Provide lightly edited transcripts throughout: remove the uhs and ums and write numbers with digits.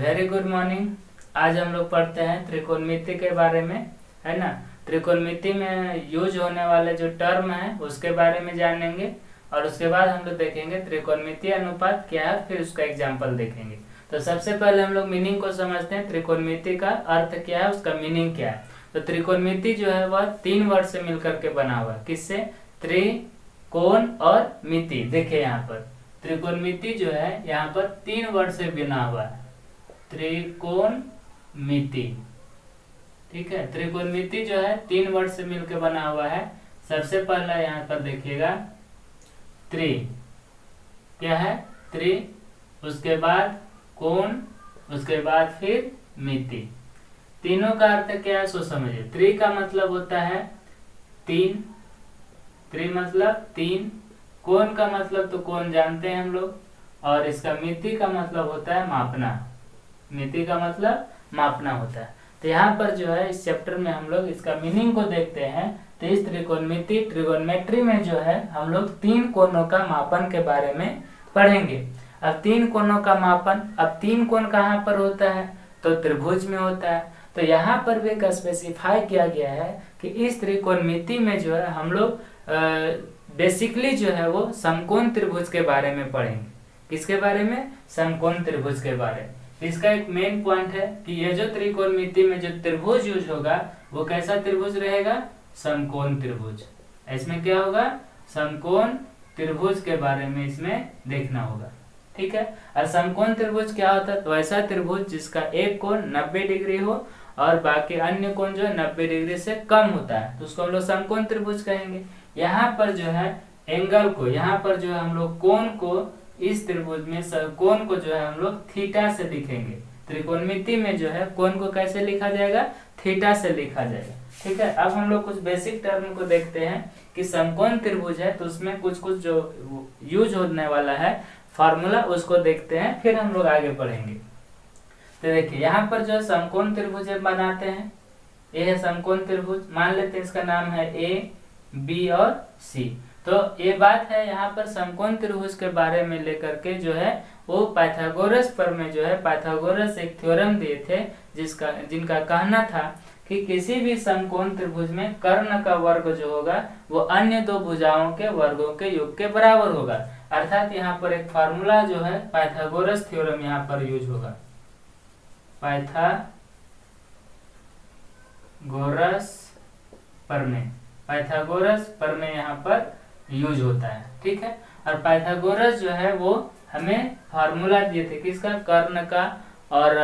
Very good morning. आज हम लोग पढ़ते हैं त्रिकोणमिति के बारे में, है ना। त्रिकोणमिति में यूज होने वाले जो टर्म है उसके बारे में जानेंगे और उसके बाद हम लोग देखेंगे त्रिकोणमिति अनुपात क्या है, फिर उसका एग्जाम्पल देखेंगे। तो सबसे पहले हम लोग मीनिंग को समझते हैं। त्रिकोणमिति का अर्थ क्या है, उसका मीनिंग क्या है। तो त्रिकोणमिति जो है वह 3 वर्ड से मिलकर के बना हुआ है। किससे? त्रिकोण और मिति। देखिए यहाँ पर त्रिकोणमिति जो है यहाँ पर 3 वर्ड से बना हुआ है। त्रिकोणमिति, ठीक है। त्रिकोणमिति जो है 3 वर्ड से मिलकर बना हुआ है। सबसे पहला यहाँ पर देखिएगा त्रि, क्या है? त्रि, उसके बाद कोण, उसके बाद फिर मिति। तीनों का अर्थ क्या है सो समझिए। त्रि का मतलब होता है 3, त्रि मतलब 3। कोण का मतलब तो कोण जानते हैं हम लोग, और इसका मिति का मतलब होता है मापना। मिति का मतलब मापना होता है। तो यहाँ पर जो है इस चैप्टर में हम लोग इसका मीनिंग को देखते हैं। तो इस त्रिकोणमिति ट्रिगोनमेट्री में जो है हम लोग 3 कोणों का मापन के बारे में पढ़ेंगे। अब 3 कोणों का मापन, अब 3 कोण कहाँ पर होता है? तो त्रिभुज में होता है। तो यहाँ पर भी एक स्पेसिफाई किया गया है कि इस त्रिकोणमिति में जो है हम लोग बेसिकली जो है वो समकोण त्रिभुज के बारे में पढ़ेंगे। किसके बारे में? समकोण त्रिभुज के बारे में। इसका एक मेन पॉइंट है कि ये जो त्रिकोणमिति में जो त्रिभुज यूज होगा वो कैसा त्रिभुज रहेगा? समकोण त्रिभुज। इसमें क्या होगा? समकोण त्रिभुज के बारे में इसमें देखना होगा, ठीक है। और समकोण त्रिभुज क्या होता है? तो ऐसा त्रिभुज जिसका एक कोण 90 डिग्री हो और बाकी अन्य कोण जो है 90 डिग्री से कम होता है, तो उसको हम लोग समकोण त्रिभुज कहेंगे। यहाँ पर जो है एंगल को, यहाँ पर जो है हम लोग कोण को, इस त्रिभुज में कोण को जो है हम लोग थीटा से लिखेंगे। त्रिकोणमिति में जो है कोण को कैसे लिखा जाएगा? थीटा से लिखा जाएगा, ठीक है। अब हम लोग कुछ बेसिक टर्म को देखते हैं कि समकोण त्रिभुज है तो उसमें कुछ कुछ जो यूज होने वाला है फॉर्मूला, उसको देखते हैं, फिर हम लोग आगे पढ़ेंगे। तो देखिए यहाँ पर जो समकोण त्रिभुज बनाते हैं, ये है समकोण त्रिभुज। मान लेते हैं इसका नाम है ए, बी और सी। तो ये बात है यहाँ पर समकोण त्रिभुज के बारे में लेकर के जो है वो पाइथागोरस पर में जो है पाइथागोरस एक थ्योरम दिए थे जिनका कहना था कि किसी भी समकोण त्रिभुज में कर्ण का वर्ग जो होगा वो अन्य 2 भुजाओं के वर्गों के योग के बराबर होगा। अर्थात यहाँ पर एक फार्मूला जो है पाइथागोरस थ्योरम यहाँ पर यूज होगा। पाइथागोरस प्रमेय यहाँ पर यूज होता है, ठीक है। और पाइथागोरस जो है वो हमें फार्मूला दिए थे किसका? कर्ण का और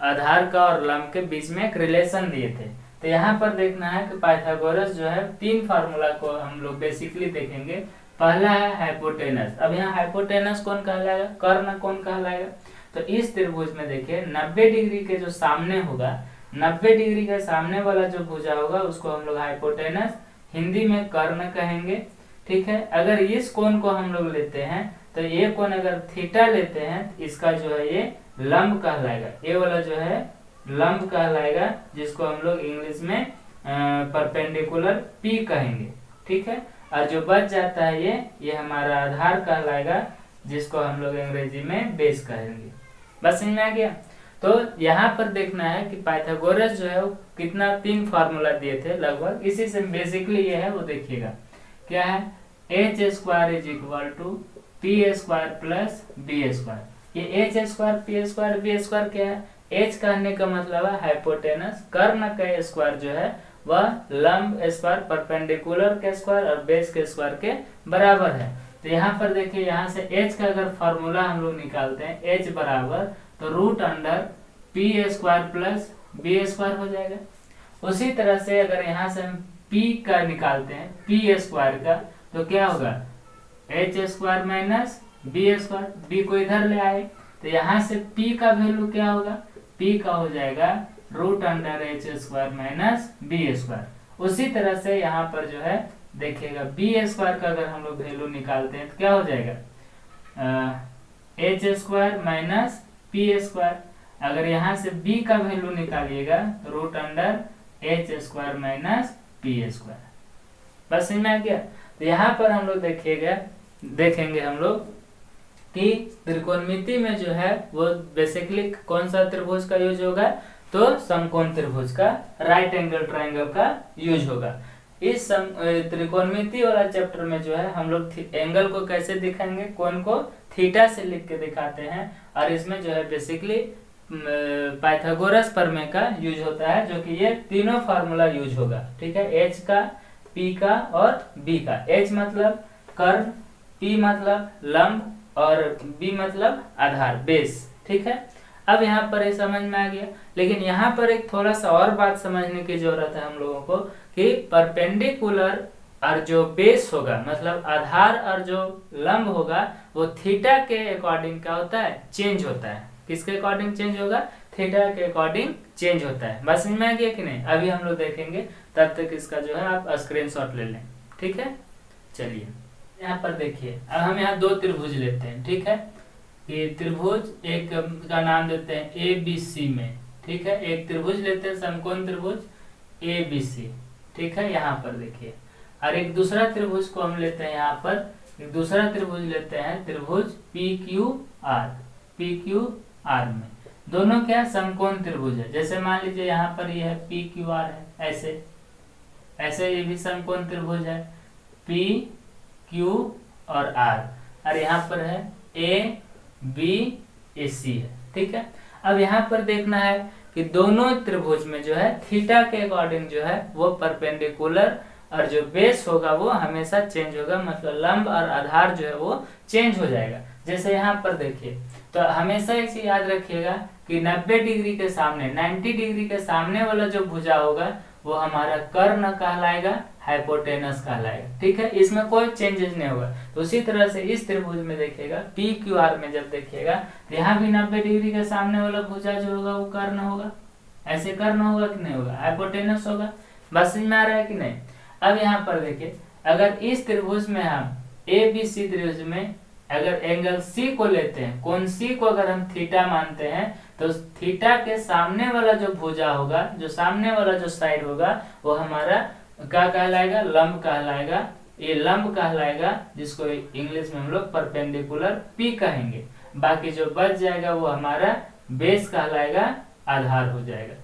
आधार का और लंब के बीच में एक रिलेशन दिए थे। तो यहाँ पर देखना है कि पाइथागोरस जो है 3 फार्मूला को हम लोग बेसिकली देखेंगे। पहला है हाइपोटेनस। अब यहाँ हाइपोटेनस कौन कहलाएगा? कर्ण कौन कहलाएगा? तो इस त्रिभुज में देखिए 90 डिग्री के जो सामने होगा, 90 डिग्री के सामने वाला जो भुजा होगा उसको हम लोग हाइपोटेनस, हिंदी में कर्ण कहेंगे, ठीक है। अगर इस कोण को हम लोग लेते हैं तो ये कोण अगर थीटा लेते हैं तो इसका जो है ये लंब कहलाएगा। ये वाला जो है लंब कहलाएगा, जिसको हम लोग इंग्लिश में परपेंडिकुलर पी कहेंगे, ठीक है। और जो बच जाता है ये हमारा आधार कहलाएगा, जिसको हम लोग अंग्रेजी में बेस कहेंगे। बस समझ में आ गया। तो यहाँ पर देखना है कि पाइथागोरस जो है वो कितना 3 फार्मूला दिए थे लगभग, इसी से बेसिकली ये है वो देखिएगा क्या है? h² = p² plus b²। ये h² p² b² क्या है? h कहने का मतलब है हाइपोटेनस, कर्ण का स्क्वायर जो है वह लंब स्क्वायर, परपेंडिकुलर के स्क्वायर और बेस के स्क्वायर के बराबर है। तो यहाँ पर देखिए यहाँ से h का अगर फॉर्मूला हम लोग निकालते हैं, h बराबर तो √p² प्लस b² हो जाएगा। उसी तरह से अगर यहाँ से हम p का निकालते हैं, p² का, तो क्या होगा? h² minus b²। b को इधर ले आए तो यहाँ से p का वैल्यू क्या होगा? p का हो जाएगा √h² माइनस b²। उसी तरह से यहाँ पर जो है देखिएगा b² का अगर हम लोग वैल्यू निकालते हैं तो क्या हो जाएगा? h² minus p²। अगर यहाँ से b का वैल्यू निकालिएगा √h² माइनस p²। बस समझ में आ गया। तो यहाँ पर हम लोग देखेंगे हम लोग कि त्रिकोणमिति में जो है वो बेसिकली कौन सा त्रिभुज का यूज होगा, तो समकोण त्रिभुज का, राइट एंगल ट्रायंगल का यूज होगा। इस त्रिकोणमिति वाला चैप्टर में जो है हम लोग एंगल को कैसे दिखाएंगे, कोण को थीटा से लिख के दिखाते हैं, और इसमें जो है बेसिकली पाइथागोरस प्रमेय का यूज होता है, जो कि ये तीनों फार्मूला यूज होगा। ठीक है, एच का, पी का और बी का। एच मतलब कर्ण, पी मतलब लंब और बी मतलब आधार, बेस। ठीक है, अब यहाँ पर ये समझ में आ गया, लेकिन यहाँ पर एक थोड़ा सा और बात समझने की जरूरत है हम लोगों को कि परपेंडिकुलर और जो बेस होगा मतलब आधार और जो लंब होगा वो थीटा के अकॉर्डिंग क्या होता है, चेंज होता है। किसके अकॉर्डिंग चेंज होगा, थीटा के अकॉर्डिंग चेंज होता है। बस समझ में आ गया कि नहीं, अभी हम लोग देखेंगे, तब तक इसका जो है आप स्क्रीनशॉट ले लें। ठीक है, चलिए यहाँ पर देखिए, अब हम यहाँ दो त्रिभुज लेते हैं। ठीक है, ये त्रिभुज एक का नाम देते हैं ए बी सी में। ठीक है, एक त्रिभुज लेते हैं समकोण त्रिभुज ए बी सी। ठीक है, यहाँ पर देखिए, और एक दूसरा त्रिभुज को हम लेते हैं, यहाँ पर एक दूसरा त्रिभुज लेते हैं, त्रिभुज P Q R. P Q R में दोनों क्या समकोण त्रिभुज है। जैसे मान लीजिए यहाँ पर यह है पी क्यू आर है, ऐसे ऐसे ये भी समकोण त्रिभुज है, पी क्यू और आर, और यहाँ पर है ए बी ए सी है। ठीक है, अब यहाँ पर देखना है कि दोनों त्रिभुज में जो है थीटा के अकॉर्डिंग जो है वो परपेंडिकुलर और जो बेस होगा वो हमेशा चेंज होगा, मतलब लंब और आधार जो है वो चेंज हो जाएगा। जैसे यहाँ पर देखिए, तो हमेशा एक चीज याद रखिएगा कि 90 डिग्री के सामने, 90 डिग्री के सामने वाला जो भुजा होगा वो हमारा कर्ण कहलाएगा, हाइपोटेनस कहलाएगा। ठीक है, इसमें कोई चेंजेस नहीं होगा। तो उसी तरह से इस त्रिभुज में देखिएगा, पी क्यू आर में जब देखिएगा तो यहाँ भी 90 डिग्री के सामने वाला भुजा जो होगा वो कर्ण होगा। ऐसे कर्ण होगा कि नहीं होगा, हाइपोटेनस होगा। बस समझ में आ रहा है कि नहीं। अब यहाँ पर देखिए, अगर इस त्रिभुज में हम ए बी सी त्रिभुज में अगर एंगल सी को लेते हैं, कोण सी को अगर हम थीटा मानते हैं, तो थीटा के सामने वाला जो भुजा होगा, जो सामने वाला जो साइड होगा वो हमारा क्या कहलाएगा, लंब कहलाएगा। ये लंब कहलाएगा, जिसको इंग्लिश में हम लोग परपेंडिकुलर पी कहेंगे। बाकी जो बच जाएगा वो हमारा बेस कहलाएगा, आधार हो जाएगा,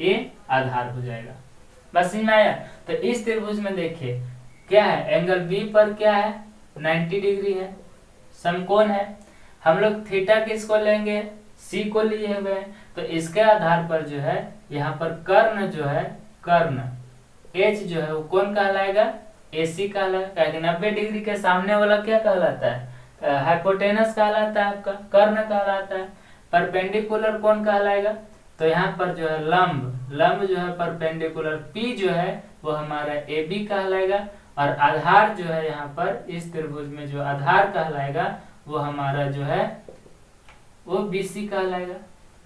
ये आधार हो जाएगा। बस समझ में आया। तो इस त्रिभुज में देखिए क्या है, एंगल बी पर क्या है, 90 डिग्री है, समकोण है। हम लोग थीटा किसको लेंगे, सी को लिए हुए हैं, तो इसके आधार पर जो है यहाँ पर कर्ण जो है, कर्ण एच जो है वो कौन कहलाएगा, एसी कहलाएगा। 90 डिग्री के सामने वाला क्या कहलाता है, हाइपोटेनस कहलाता है, आपका कर्ण कहलाता है। परपेंडिकुलर कौन कहलाएगा, तो यहाँ पर जो है लंब, लंब जो है परपेंडिकुलर पी जो है वो हमारा ए बी कहलाएगा, और आधार जो है यहाँ पर इस त्रिभुज में जो आधार कहलाएगा वो हमारा जो है वो बी सी कहलाएगा।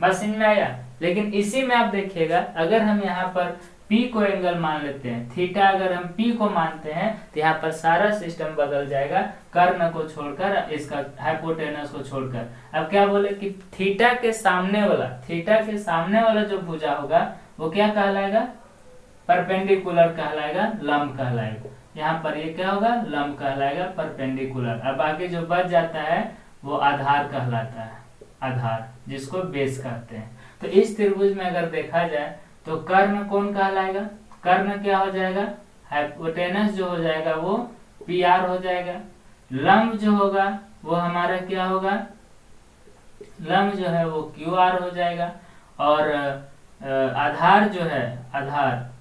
बस समझ में आया। लेकिन इसी में आप देखिएगा, अगर हम यहाँ पर P को एंगल मान लेते हैं, थीटा अगर हम P को मानते हैं तो यहाँ पर सारा सिस्टम बदल जाएगा, कर्ण को छोड़कर, इसका हाइपोटेनस को छोड़कर। अब क्या बोले कि थीटा के सामने वाला, थीटा के सामने वाला जो भुजा होगा वो क्या कहलाएगा, परपेंडिकुलर कहलाएगा, लंब कहलाएगा। यहाँ पर ये क्या होगा, लंब कहलाएगा, परपेंडिकुलर। अब बाकी जो बच जाता है वो आधार कहलाता है, आधार, जिसको बेस कहते हैं। तो इस त्रिभुज में अगर देखा जाए तो कर्ण कौन कहलाएगा, कर्ण क्या हो जाएगा, हाइपोटेनस जो हो जाएगा वो पी आर हो जाएगा। लंब जो होगा वो हमारा क्या होगा, लंब जो है वो क्यू आर हो जाएगा, और आधार जो है, आधार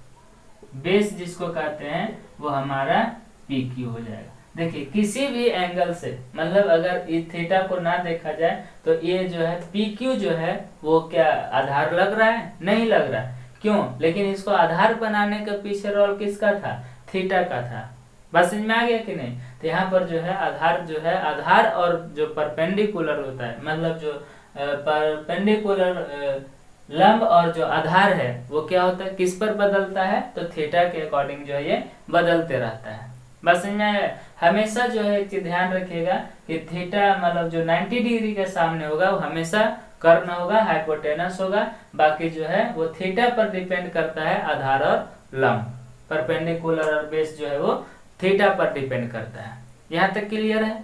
बेस जिसको कहते हैं वो हमारा पी क्यू हो जाएगा। देखिए किसी भी एंगल से, मतलब अगर इस थीटा को ना देखा जाए तो ये जो है पी क्यू जो है वो क्या आधार लग रहा है, नहीं लग रहा है। क्यों, लेकिन इसको आधार बनाने का पीछे रोल किसका था, थीटा का था। बस समझ में आ गया कि नहीं। तो यहाँ पर जो है आधार, जो है आधार और जो परपेंडिकुलर होता है, मतलब जो परपेंडिकुलर लंब और जो आधार है वो क्या होता है, किस पर बदलता है, तो थीटा के अकॉर्डिंग जो है ये बदलते रहता है। बस समझ में आया। हमेशा जो है एक चीज ध्यान रखिएगा कि थीटा मतलब जो 90 डिग्री के सामने होगा वो हमेशा कर्ण होगा, हाइपोटेनस होगा। बाकी जो है वो थीटा पर डिपेंड करता है, आधार और लंब। परपेंडिकुलर और बेस जो है वो थीटा पर डिपेंड करता है। यहाँ तक क्लियर है,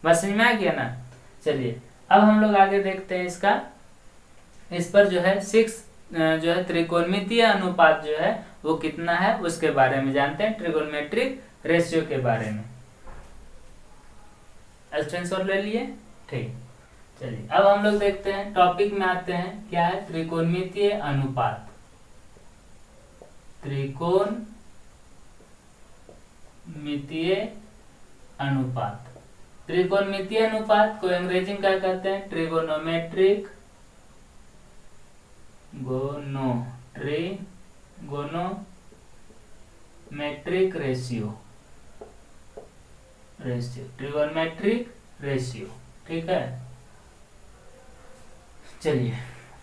बस समझ में आ गया ना। चलिए अब हम लोग आगे देखते हैं इसका, इस पर जो है 6 जो है त्रिकोणमितीय अनुपात जो है वो कितना है उसके बारे में जानते हैं, ट्रिगोनोमेट्रिक रेशियो के बारे में। स्क्रीनशॉट ले लिए, ठीक। चलिए अब हम लोग देखते हैं, टॉपिक में आते हैं, क्या है त्रिकोणमितीय अनुपात। त्रिकोणमितीय अनुपात, त्रिकोणमितीय अनुपात को अंग्रेजी में क्या कहते हैं, trigonometric trigonometric ratio, trigonometric ratio, ठीक है। चलिए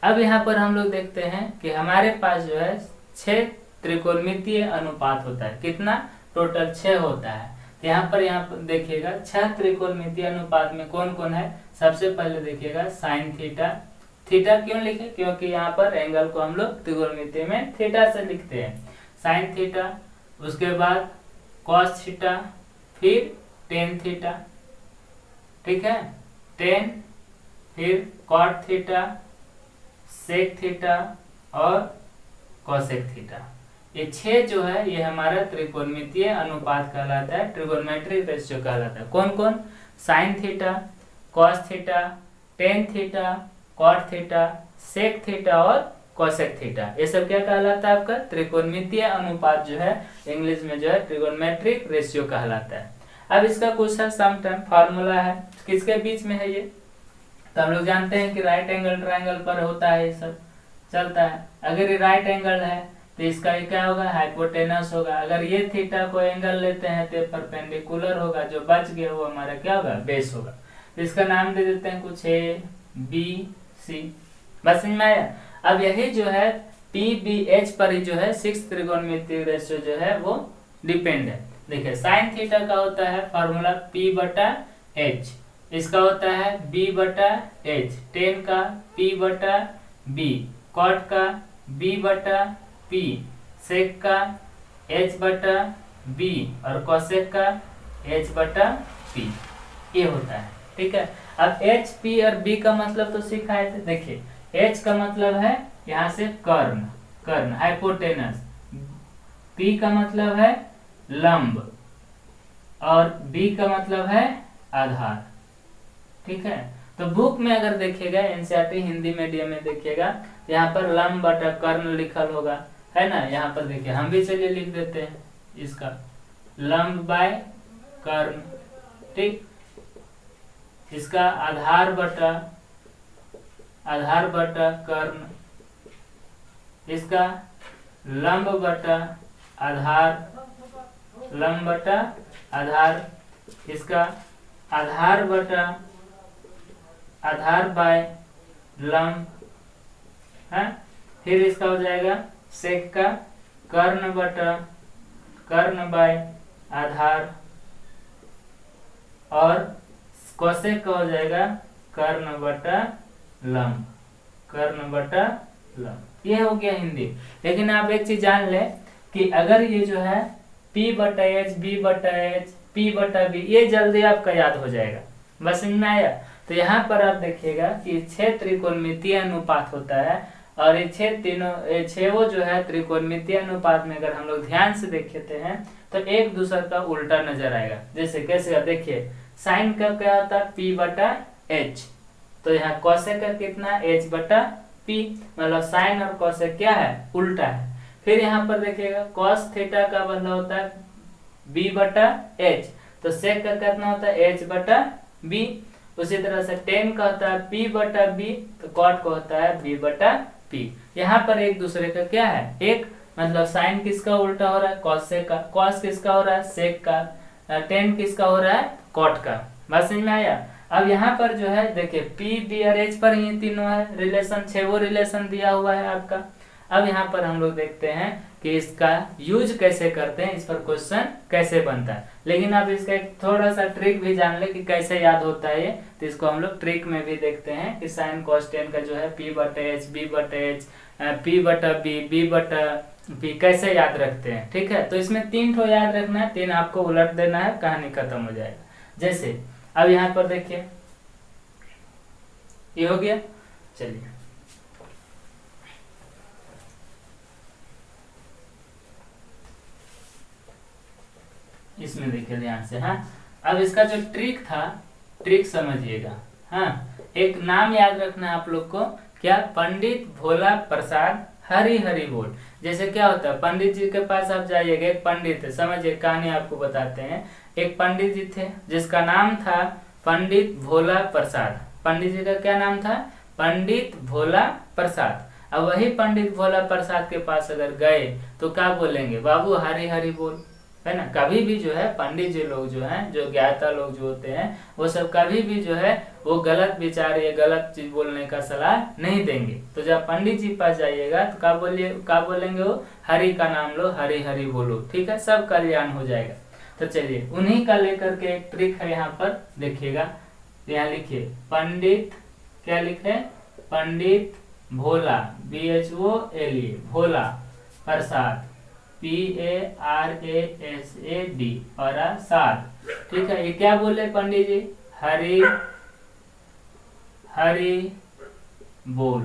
अब यहाँ पर हम लोग देखते हैं कि हमारे पास जो है 6 त्रिकोणमितीय अनुपात होता है, कितना, टोटल 6 होता है। तो यहाँ पर देखिएगा 6 त्रिकोणमितीय अनुपात में कौन कौन है। सबसे पहले देखिएगा साइन थीटा, थीटा क्यों लिखे, क्योंकि यहाँ पर एंगल को हम लोग त्रिकोणमितीय में थीटा से लिखते हैं, साइन थीटा। उसके बाद कॉस थीटा, फिर टेन थीटा, ठीक है, टेन, फिर कॉट थीटा, सेक थीटा और कोसेक थीटा। ये 6 जो है ये हमारा त्रिकोणमितीय अनुपात कहलाता है, ट्रिगोनोमेट्रिक रेशियो कहलाता है। कौन कौन, sine theta, cos theta, tan theta, cot theta, sec theta और कोसेक थीटा, ये सब क्या कहलाता है आपका, त्रिकोणमितीय अनुपात जो है इंग्लिश में जो है ट्रिगोनोमेट्रिक रेशियो कहलाता है। अब इसका कुछ है सम टाइम फार्मूला है, किसके बीच में है ये, तो हम लोग जानते हैं कि राइट एंगल ट्रायंगल पर होता है, ये सब चलता है। अगर ये राइट एंगल है तो इसका ये क्या होगा, हाइपोटेनस होगा। अगर ये थीटा को एंगल लेते हैं तो परपेंडिकुलर होगा, जो बच गया वो हमारा क्या होगा, बेस होगा। तो इसका नाम दे देते हैं कुछ ए बी सी, बस समझ में आया। अब यही जो है पी बी एच पर ही जो है 6 त्रिकोणमितीय रेशियो जो है वो डिपेंड है। देखिए साइन थीटा का होता है फॉर्मूला P बटा H, इसका होता है B बटा H, टेन का P बटा B, कॉट का B बटा P, सेक का H बटा B और कोसेक का H बटा P, ये होता है, ठीक है। अब H, P और B का मतलब तो सिखाए थे। देखिए H का मतलब है यहाँ से कर्ण, कर्ण हाइपोटेनस, P का मतलब है लंब और B का मतलब है आधार, ठीक है। तो बुक में अगर देखिएगा एनसीईआरटी हिंदी मीडियम में देखिएगा, यहाँ पर लंब बटा कर्ण लिखल होगा, है ना। यहाँ पर देखिए हम भी चलिए लिख देते हैं इसका, लंब बाय कर्ण, ठीक। इसका आधार बटा कर्ण, इसका लंब बटा आधार, लंब बटा आधार, इसका आधार बटा आधार बाय लंब है। फिर इसका हो जाएगा सेक का कर्ण बटा कर्ण बाय आधार और कोसेक का हो जाएगा कर्ण बटा लंब, कर्ण बटा लंब। ये हो गया हिंदी। लेकिन आप एक चीज जान ले कि अगर ये जो है P बटा H, B बटा H, P बटा B, ये जल्दी आपका याद हो जाएगा, बस समझ में आया। तो यहाँ पर आप देखिएगा कि 6 त्रिकोणमितीय अनुपात होता है और ये 6 जो है त्रिकोणमितीय अनुपात में अगर हम लोग ध्यान से देखते हैं तो एक दूसरे का उल्टा नजर आएगा। जैसे कैसे, देखिए साइन का क्या होता है P बटा H, तो यहाँ कोसेक का कितना H बटा P, मतलब साइन और कोसेक क्या है, उल्टा है। फिर यहाँ पर देखिएगा कॉस थीटा का मतलब होता है B बटा H, तो सेक का कितना होता है H बटा B। उसी तरह से टेन का होता है P बटा B, तो कॉट का होता है B बटा P। यहाँ पर एक दूसरे का क्या है, एक मतलब साइन किसका उल्टा हो रहा है, कॉसेक का, कॉस किसका हो रहा है, सेक का, टेन किसका हो रहा है, कॉट का, बात समझ में आया। अब यहाँ पर जो है देखिए P B और H पर ही तीनों है रिलेशन, 6 वो रिलेशन दिया हुआ है आपका। अब यहाँ पर हम लोग देखते हैं कि इसका यूज कैसे करते हैं, इस पर क्वेश्चन कैसे बनता है। लेकिन आप इसका एक थोड़ा सा ट्रिक भी जान ले कि कैसे याद होता है ये, तो इसको हम लोग ट्रिक में भी देखते हैं कि साइन कॉस टेन का जो है P बटा H, B बटा H, P बटा B, B बटा P कैसे याद रखते हैं, ठीक है। तो इसमें 3 ठो याद रखना है, 3 आपको उलट देना है, कहानी खत्म हो जाएगा। जैसे अब यहाँ पर देखिए ये हो गया। चलिए इसमें देखिए ध्यान से। हाँ, अब इसका जो ट्रिक था, ट्रिक समझिएगा। हाँ, एक नाम याद रखना है आप लोग को, क्या, पंडित भोला प्रसाद हरि हरि बोल। जैसे क्या होता है, पंडित जी के पास आप जाइएगा, एक पंडित है, समझिए कहानी आपको बताते हैं। एक पंडित जी थे जिसका नाम था पंडित भोला प्रसाद। पंडित जी का क्या नाम था, पंडित भोला प्रसाद। अब वही पंडित भोला प्रसाद के पास अगर गए तो क्या बोलेंगे, बाबू हरि हरि बोल, है ना। कभी भी जो है पंडित जी लोग जो हैं, जो ज्ञाता लोग जो होते हैं, वो सब कभी भी जो है वो गलत विचार या गलत चीज बोलने का सलाह नहीं देंगे। तो जब पंडित जी पास जाइएगा तो क्या बोलेंगे, वो हरि का नाम लो, हरि हरि बोलो, ठीक है, सब कल्याण हो जाएगा। तो चलिए उन्हीं का लेकर के एक ट्रिक है यहाँ पर, देखिएगा। यहाँ लिखिए पंडित, क्या लिखे, पंडित भोला, BHOLA, भोला प्रसाद, PARASAD, प्रसाद, ठीक है। ये क्या बोले पंडित जी, हरि हरि बोल।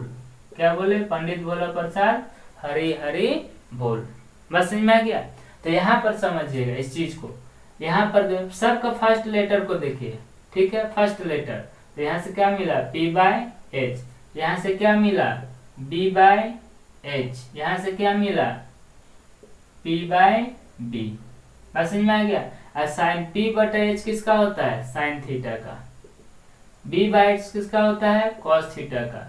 क्या बोले, पंडित भोला प्रसाद हरि हरि बोल। बस समझ में आ गया। तो यहाँ पर समझिएगा इस चीज को। यहाँ पर सबका फर्स्ट लेटर को देखिए, ठीक है, फर्स्ट लेटर। तो यहाँ से क्या मिला, P/H, यहाँ से क्या मिला, B/H, यहाँ से क्या मिला, P/B। बस समझ में आ गया। और साइन P/H किसका होता है, साइन थीटा का। B/H किसका होता है, कॉस थीटा का।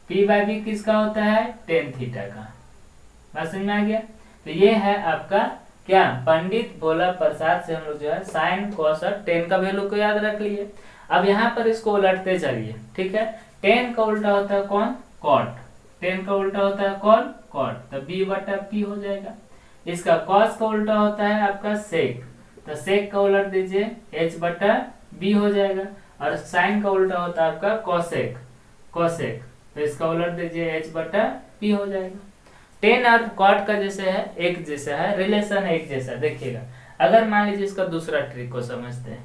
P/B किसका होता है, टेन थीटा का। बस समझ में आ गया। तो ये है आपका क्या, पंडित भोला प्रसाद से हम लोग जो है साइन कॉस और टेन का वैल्यू को याद रख लिए। अब यहाँ पर इसको उलटते चलिए, ठीक है। टेन का उल्टा होता है कौन, कॉट। टेन का उल्टा होता है कौन, कॉट, तो B/P हो जाएगा। इसका कॉस का उल्टा होता है आपका सेक, तो सेक का उलट दीजिए, H/B हो जाएगा। और साइन का उल्टा होता है आपका कोसेक, कोसेक, तो इसका उलट दीजिए, H/P हो जाएगा। टेन और कॉट का जैसे है, एक जैसा है, रिलेशन है एक जैसा। देखिएगा, अगर मान लीजिए इसका दूसरा ट्रिक को समझते हैं,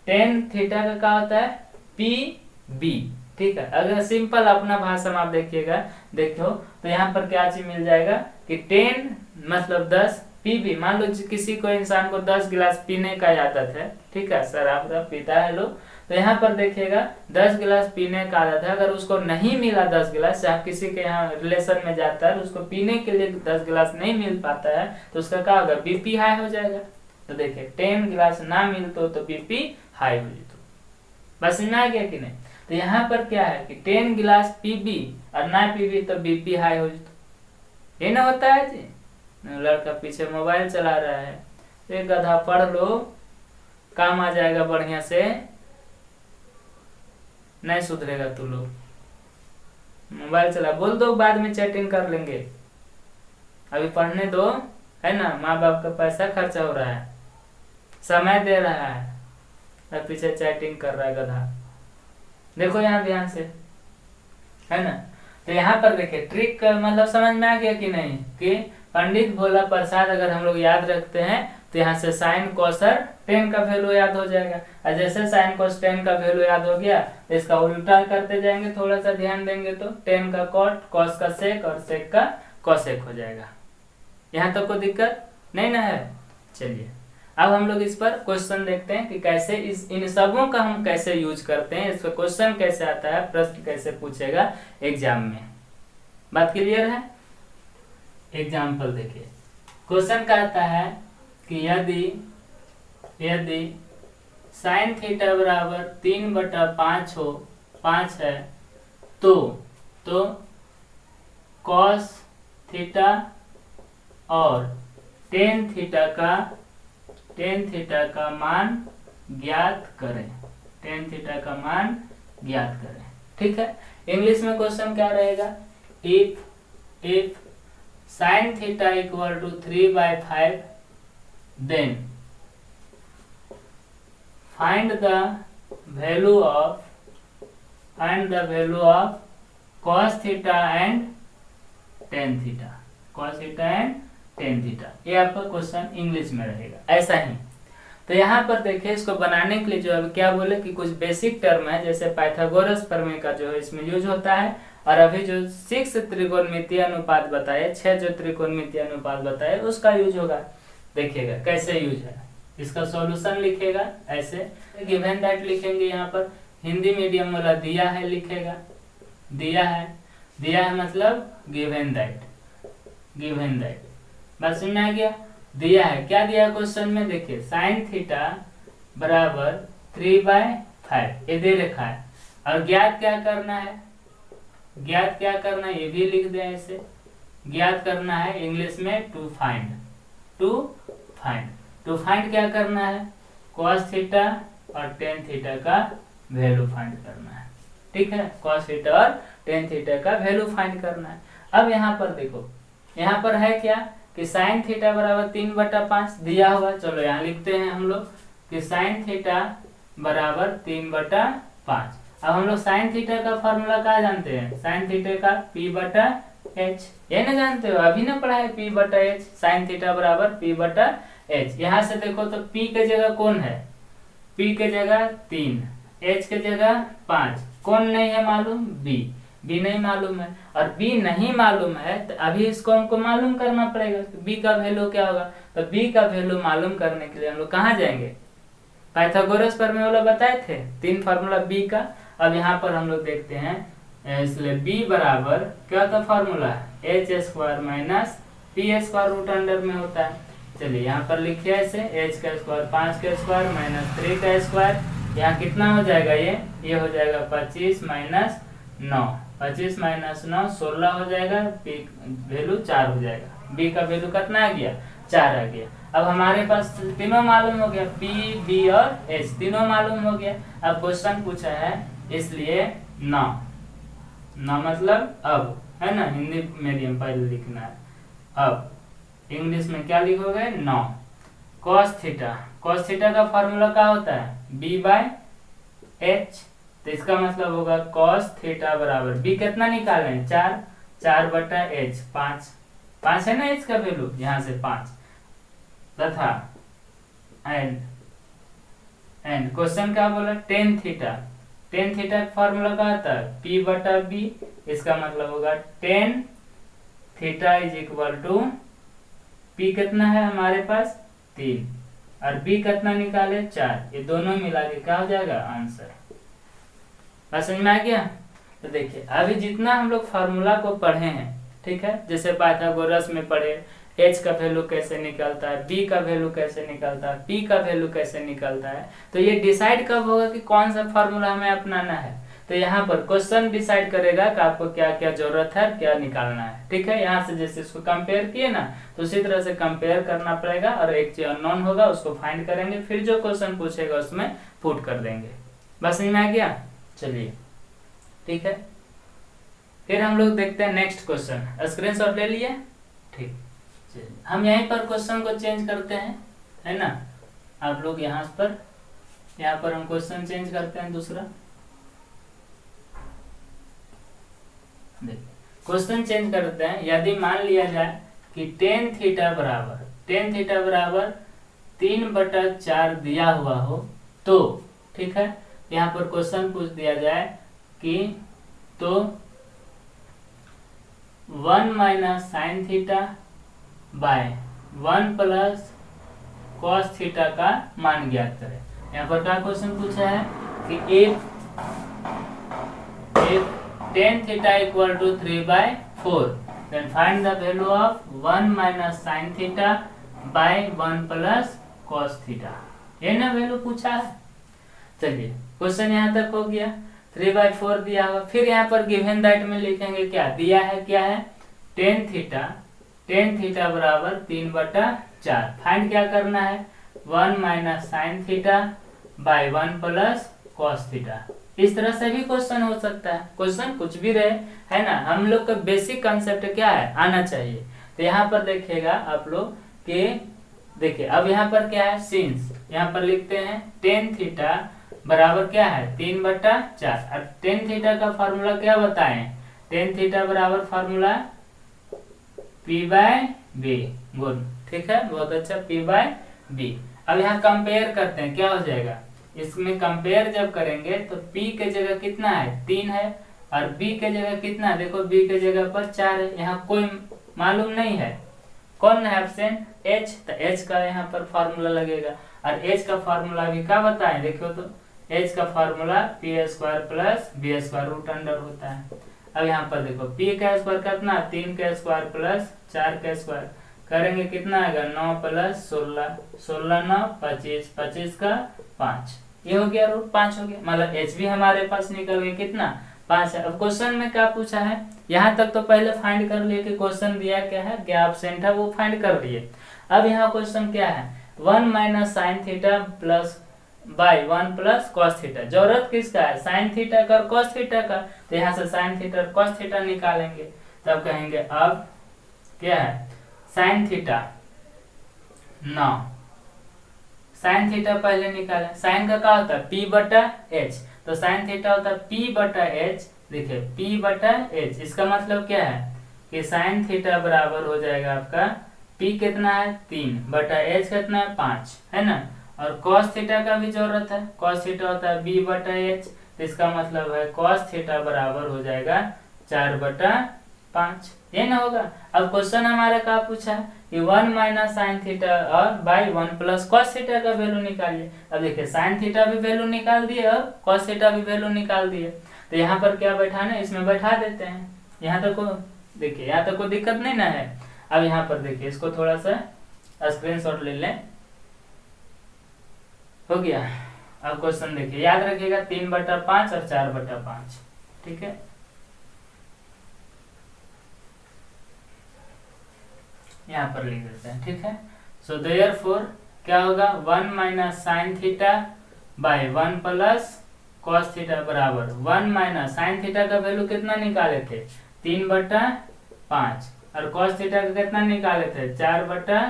टेन थीटा का क्या होता है, PB, ठीक है। अगर सिंपल अपना भाषा में आप देखिएगा, देखो तो यहाँ पर क्या चीज मिल जाएगा कि 10 मतलब 10, PB, मान लो किसी को इंसान को 10 गिलास पीने का आदत है, ठीक है, शराब पीता है लोग। तो यहाँ पर देखिएगा 10 गिलास पीने का आदत है, अगर उसको नहीं मिला 10 गिलास, आप किसी के यहाँ रिलेशन में जाता है, उसको पीने के लिए 10 गिलास नहीं मिल पाता है, तो उसका क्या होगा, BP हाई हो जाएगा। तो देखिए 10 गिलास ना मिलतो तो BP हाई हो जातो। बस समझ में आ गया कि नहीं। तो यहाँ पर क्या है कि 10 गिलास PB और ना PB तो BP हाई हो जातो। ये ना होता है जी। लड़का पीछे मोबाइल चला रहा है, एक गधा पढ़ लो, काम आ जाएगा बढ़िया से, नहीं सुधरेगा तू लोग। मोबाइल चला, बोल दो बाद में चैटिंग कर लेंगे, अभी पढ़ने दो, है ना, माँ बाप का पैसा खर्चा हो रहा है, समय दे रहा है, और पीछे चैटिंग कर रहा है गधा। देखो यहाँ ध्यान से, है ना। तो यहाँ पर देखिए ट्रिक मतलब समझ में आ गया कि नहीं, कि पंडित भोला प्रसाद अगर हम लोग याद रखते हैं तो यहाँ से साइन कॉस और टेन का वैल्यू याद हो जाएगा। और जैसे साइन कॉस टेन का वैल्यू याद हो गया तो इसका उल्टा करते जाएंगे, थोड़ा सा ध्यान देंगे तो टेन का कॉट, कॉस का सेक और सेक का कॉसेक हो जाएगा। यहाँ तक कोई दिक्कत नहीं ना है। चलिए अब हम लोग इस पर क्वेश्चन देखते हैं कि कैसे इन सबों का हम कैसे यूज करते हैं, इस पर क्वेश्चन कैसे आता है, प्रश्न कैसे पूछेगा एग्जाम में। बात क्लियर है। एग्जाम्पल देखिए, क्वेश्चन कहता है कि यदि साइन थीटा बराबर 3/5 हो, 5 है, तो कॉस थीटा और टेन थीटा का मान ज्ञात करें, टेन थीटा का मान ज्ञात करें। ठीक है, इंग्लिश में क्वेश्चन क्या रहेगा, if sin theta equal to 3/5 then find the value of cos theta and tan theta, cos theta and tan theta। ये आपका क्वेश्चन इंग्लिश में रहेगा। ऐसा ही तो यहाँ पर देखिए इसको बनाने के लिए जो है क्या बोले कि कुछ बेसिक टर्म है, जैसे पाइथागोरस प्रमेय का जो है इसमें यूज होता है, और अभी जो 6 त्रिकोणमितीय अनुपात बताए, 6 जो त्रिकोणमितीय अनुपात बताए उसका यूज होगा। देखिएगा कैसे यूज है, इसका सॉल्यूशन लिखेगा ऐसे, गिवन दैट लिखेंगे, यहाँ पर हिंदी मीडियम वाला दिया है लिखेगा, दिया है मतलब गिवन दैट, गिवन दैट, बस समझ में आ गया। दिया है, क्या दिया क्वेश्चन में, देखिए साइन थीटा बराबर 3/5 ये दे रखा है, और ज्ञात क्या करना है, ज्ञात क्या करना है ये भी लिख दें ऐसे, ज्ञात करना है इंग्लिश में टू फाइंड, टू फाइंड क्या करना है, cos थीटा और tan थीटा का वैल्यू फाइंड करना है, ठीक है, cos थीटा और tan थीटा का वैल्यू फाइंड करना है। अब यहाँ पर देखो, यहाँ पर है क्या कि साइन थीटा बराबर 3/5 दिया हुआ, चलो यहाँ लिखते हैं हम लोग कि साइन थीटा बराबर 3/5। अब हम लोग साइन थीटा का फॉर्मूला क्या जानते हैं, साइन थीटा का p/h, ये ना जानते हो, अभी ना पढ़ा है p/h, साइन थीटा बराबर p/h। यहाँ से देखो तो p के जगह कौन है, p के जगह 3, h के जगह 5, कौन नहीं है मालूम, b नहीं मालूम है, और b नहीं मालूम है तो अभी इसको हमको मालूम करना पड़ेगा, तो b का वैल्यू क्या होगा, तो b का वैल्यू मालूम करने के लिए हम लोग कहाँ जाएंगे, पाइथागोरस प्रमेय वाला बताए थे 3 फार्मूला b का। अब यहाँ पर हम लोग देखते हैं, इसलिए b बराबर क्या था formula, h² minus p² root under में होता है। चलिए यहाँ पर लिखिए ऐसे, h का स्क्वायर 5 का स्क्वायर माइनस 3 का स्क्वायर, यहाँ कितना हो जाएगा, ये हो जाएगा 25 माइनस 9, 25 माइनस 9 16 हो जाएगा, p वैल्यू 4 हो जाएगा, b का वैल्यू कितना आ गया, 4 आ गया। अब हमारे पास तीनों मालूम हो गया, p b और h तीनों मालूम हो गया। अब क्वेश्चन पूछा है इसलिए 9 मतलब अब, है ना, हिंदी मीडियम पहले लिखना है, अब इंग्लिश में क्या लिखोगे 9। cos थीटा का फॉर्मूला क्या होता है, b/h, तो इसका मतलब होगा cos थीटा बराबर b कितना निकाले हैं, 4/h, 5 है ना h का वैल्यू, यहाँ से 5 तथा एंड क्वेश्चन क्या बोला, tan थीटा का फॉर्मूला क्या होता है p/b, इसका मतलब होगा tan theta is equal to p कितना है हमारे पास 3 और b कितना निकाले 4, ये दोनों मिला के क्या हो जाएगा आंसर। बात समझ में आ गया। तो देखिए अभी जितना हम लोग फार्मूला को पढ़े हैं, ठीक है, जैसे पाइथागोरस में पढ़े h का वैल्यू कैसे निकलता है, b का वैल्यू कैसे निकलता है, p का वैल्यू कैसे निकलता है, तो ये डिसाइड कब होगा कि कौन सा फार्मूला हमें अपनाना है, तो यहाँ पर क्वेश्चन डिसाइड करेगा कि आपको क्या क्या जरूरत है, क्या निकालना है, ठीक है। यहाँ से जैसे इसको कंपेयर किए ना, तो उसी तरह से कंपेयर करना पड़ेगा, और एक चीज अननोन होगा उसको फाइंड करेंगे, फिर जो क्वेश्चन पूछेगा उसमें पुट कर देंगे। बस समझ में आ गया, चलिए ठीक है। फिर हम लोग देखते हैं नेक्स्ट क्वेश्चन, स्क्रीनशॉट ले लिए, ठीक, चलिए हम यहीं पर क्वेश्चन को चेंज करते हैं, है ना, आप लोग यहाँ पर हम क्वेश्चन चेंज करते हैं दूसरा, क्वेश्चन चेंज करते हैं। यदि मान लिया जाए कि tan थीटा बराबर 3/4 दिया हुआ हो, तो ठीक है, यहाँ पर क्वेश्चन पूछ दिया जाए कि तो 1 minus sine theta by 1 plus cos theta का मान ज्ञात करें। यहाँ पर क्या क्वेश्चन पूछा है कि if tan theta equal to 3/4 then find the value of 1 minus sin theta by 1 plus cos theta, ये ना वैल्यू पूछा है। चलिए क्वेश्चन यहाँ तक हो गया, 3/4 दिया हुआ, फिर यहाँ पर गिवन दैट में लिखेंगे क्या दिया है, क्या है tan थीटा बराबर 3/4, फाइंड क्या करना है 1 minus sine theta by 1 plus cos theta. इस तरह से भी क्वेश्चन हो सकता है, क्वेश्चन कुछ भी रहे, है ना, हम लोग का बेसिक कंसेप्ट क्या है आना चाहिए। तो यहाँ पर देखिएगा आप लोग के, देखिए अब यहाँ पर क्या है सिंस, यहाँ पर लिखते हैं tan थीटा बराबर क्या है 3/4, और tan थीटा का फार्मूला क्या बताएं, tan थीटा बराबर फार्मूला p/b, गुड, ठीक है, बहुत अच्छा, p/b। अब यहाँ कंपेयर करते हैं, क्या हो जाएगा, इसमें कंपेयर जब करेंगे तो p के जगह कितना है 3 है और b के जगह कितना है, देखो b के जगह पर 4 है, यहाँ कोई मालूम नहीं है, कौन है एब्सेंट, h, तो h का यहाँ पर फॉर्मूला लगेगा और h का फॉर्मूला भी क्या बताएं, देखो तो h का formula p square plus b square root under होता है। अब यहाँ पर देखो p का स्क्वायर कितना, 3 का स्क्वायर प्लस 4 का स्क्वायर करेंगे कितना आएगा, 9 प्लस 16, 16 9 25, 25 का 5, ये हो गया रूट 5 हो गया, मतलब h भी हमारे पास निकल गया कितना 5 है। अब क्वेश्चन में क्या पूछा है, यहाँ तक तो पहले फाइंड कर लिए कि क्वेश्चन दिया क्या है, क्या एब्सेंट है वो फाइंड कर लिए। अब यहाँ क्वेश्चन क्या है, 1 minus sine theta plus by 1 plus cos theta, जरूरत किसका है, साइन थीटा का और कॉस थीटा का, तो यहाँ से साइन थीटा और कॉस थीटा निकालेंगे, तब कहेंगे अब क्या है साइन थीटा 9, साइन थीटा पहले निकालें, साइन का क्या होता है p बटा h, तो साइन थीटा होता है p बटा h, देखिए p बटा h, इसका मतलब क्या है कि साइन थीटा बराबर हो जाएगा आपका p कितना है 3 बटा h कितना है 5 है ना, और cos थीटा का भी जरूरत है, cos थीटा होता है b बटा h, तो इसका मतलब है cos थीटा बराबर हो जाएगा 4 बटा 5, ये ना होगा। अब क्वेश्चन हमारा क्या पूछा है कि 1 माइनस साइन थीटा और बाई 1 प्लस कॉस थीटा का वैल्यू निकालिए। अब देखिए साइन थीटा भी वैल्यू निकाल दिए और कॉस थीटा भी वैल्यू निकाल दिए, तो यहाँ पर क्या बैठाना है, इसमें बैठा देते हैं, यहाँ तक को देखिए, यहाँ तक कोई दिक्कत नहीं ना है। अब यहाँ पर देखिए इसको थोड़ा सा स्क्रीनशॉट ले लें, हो गया। अब क्वेश्चन देखिए, याद रखिएगा 3 बटा 5 और 4 बटा 5, ठीक है। यहाँ पर लिख देते हैं, ठीक है। सो देयरफॉर क्या होगा, 1 minus sine theta by 1 plus cos theta बराबर 1 माइनस साइन थीटा का वैल्यू कितना निकाले थे 3 बटा 5 और कॉस थीटा का कितना निकाले थे 4 बटा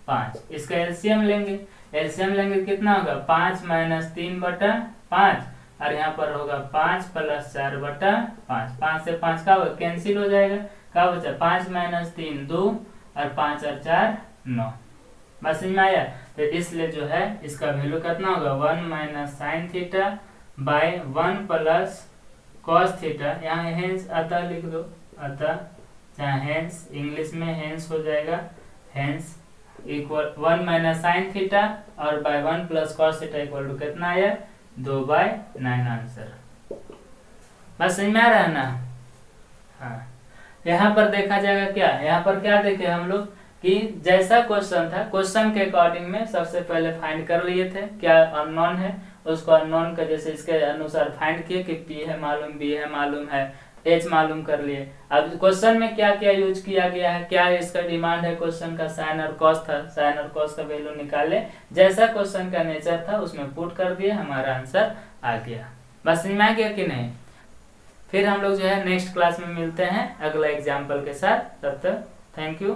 5, इसका एलसीएम लेंगे, एलसीएम लेंगे कितना होगा 5 माइनस 3 बटा 5 और यहाँ पर होगा 5 प्लस 4 बटा 5, 5 से 5 का कैंसिल हो जाएगा, क्या बचा 5 माइनस 3 2 और 5 और 4 9, बस समझ में आया। तो इसलिए जो है इसका वैल्यू कितना होगा 1 minus sine theta by 1 plus cos theta, यहाँ हेंस अतः लिख दो, अतः चाहे हेंस, इंग्लिश में हेंस हो जाएगा, hence equal 1 minus sine theta और by 1 plus cos theta equal to कितना आया 2/9 आंसर, बस समझ में आ रहा है ना। हाँ, यहाँ पर देखा जाएगा क्या, यहाँ पर क्या देखे हम लोग कि जैसा क्वेश्चन था क्वेश्चन के अकॉर्डिंग में सबसे पहले फाइंड कर लिए थे, क्या अननोन है उसको अननोन का जैसे इसके अनुसार फाइंड किए कि p है मालूम, b है मालूम है, h मालूम कर लिए। अब क्वेश्चन में क्या क्या यूज किया गया है, क्या इसका डिमांड है क्वेश्चन का, साइन और कॉस था, साइन और कॉस का वैल्यू निकाले, जैसा क्वेश्चन का नेचर था उसमें पुट कर दिए, हमारा आंसर आ गया। बस समझ में आ गया कि नहीं। फिर हम लोग जो है नेक्स्ट क्लास में मिलते हैं अगला एग्जाम्पल के साथ, तब तक थैंक यू।